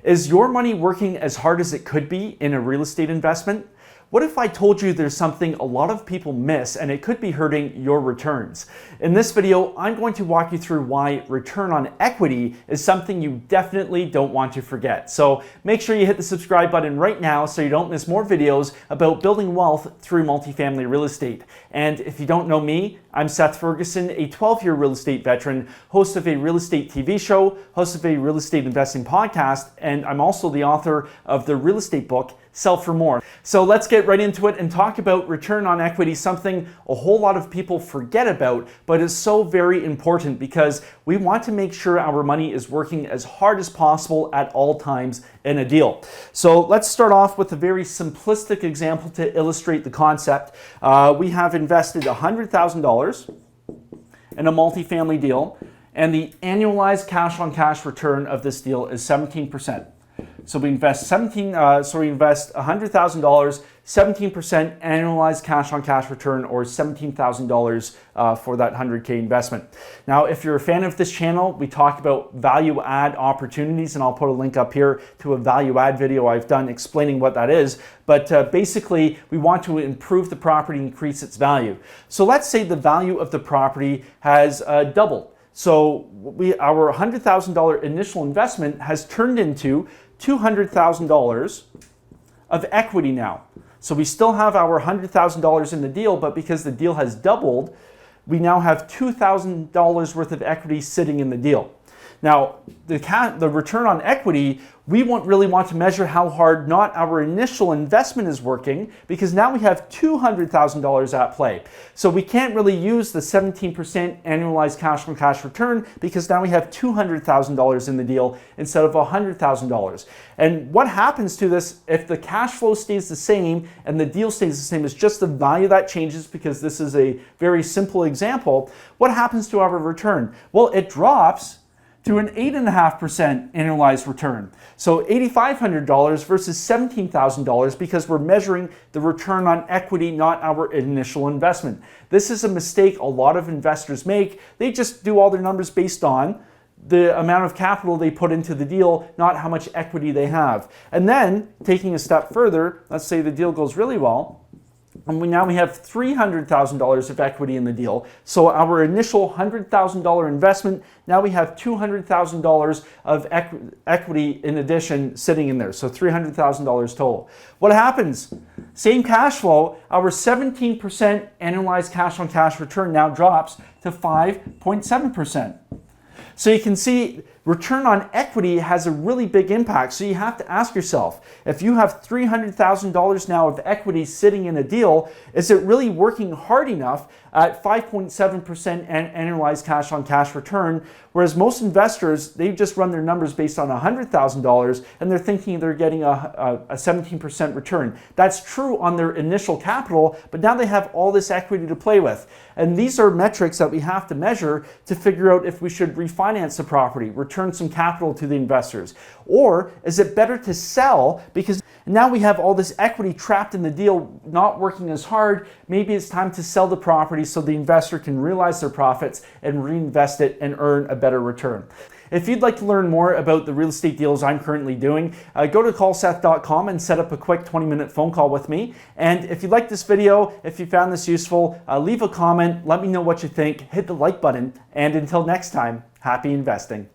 Is your money working as hard as it could be in a real estate investment? What if I told you there's something a lot of people miss and it could be hurting your returns? In this video, I'm going to walk you through why return on equity is something you definitely don't want to forget. So make sure you hit the subscribe button right now so you don't miss more videos about building wealth through multifamily real estate. And if you don't know me, I'm Seth Ferguson, a 12-year real estate veteran, host of a real estate TV show, host of a real estate investing podcast, and I'm also the author of the real estate book, Sell for More. So let's get right into it and talk about return on equity, something a whole lot of people forget about, but is so very important because we want to make sure our money is working as hard as possible at all times in a deal. So let's start off with a very simplistic example to illustrate the concept. We have invested $100,000 in a multifamily deal, and the annualized cash-on-cash return of this deal is 17%. So we invest $100,000, 17% annualized cash-on-cash return, or $17,000 for that 100K investment. Now, if you're a fan of this channel, we talk about value-add opportunities, and I'll put a link up here to a value-add video I've done explaining what that is. But basically, we want to improve the property, increase its value. So let's say the value of the property has doubled. So our $100,000 initial investment has turned into $200,000 of equity now. So we still have our $100,000 in the deal, but because the deal has doubled, we now have $2,000 worth of equity sitting in the deal. Now, the return on equity, we really want to measure how hard not our initial investment is working, because now we have $200,000 at play. So we can't really use the 17% annualized cash-on-cash return because now we have $200,000 in the deal instead of $100,000. And what happens to this if the cash flow stays the same and the deal stays the same is just the value that changes, because this is a very simple example. What happens to our return? Well, it drops to an 8.5% annualized return. So $8,500 versus $17,000 because we're measuring the return on equity, not our initial investment. This is a mistake a lot of investors make. They just do all their numbers based on the amount of capital they put into the deal, not how much equity they have. And then taking a step further, let's say the deal goes really well, and now we have $300,000 of equity in the deal. So our initial $100,000 investment, now we have $200,000 of equity in addition sitting in there. So $300,000 total. What happens? Same cash flow, our 17% annualized cash-on-cash return now drops to 5.7%. So you can see return on equity has a really big impact. So you have to ask yourself, if you have $300,000 now of equity sitting in a deal, is it really working hard enough at 5.7% annualized cash-on-cash return? Whereas most investors, they just run their numbers based on $100,000 and they're thinking they're getting a 17% return. That's true on their initial capital, but now they have all this equity to play with. And these are metrics that we have to measure to figure out if we should refinance the property, return some capital to the investors. Or is it better to sell because now we have all this equity trapped in the deal, not working as hard? Maybe it's time to sell the property so the investor can realize their profits and reinvest it and earn a better return. If you'd like to learn more about the real estate deals I'm currently doing, go to callseth.com and set up a quick 20-minute phone call with me. And if you like this video, if you found this useful, leave a comment, let me know what you think, hit the like button, and until next time, happy investing.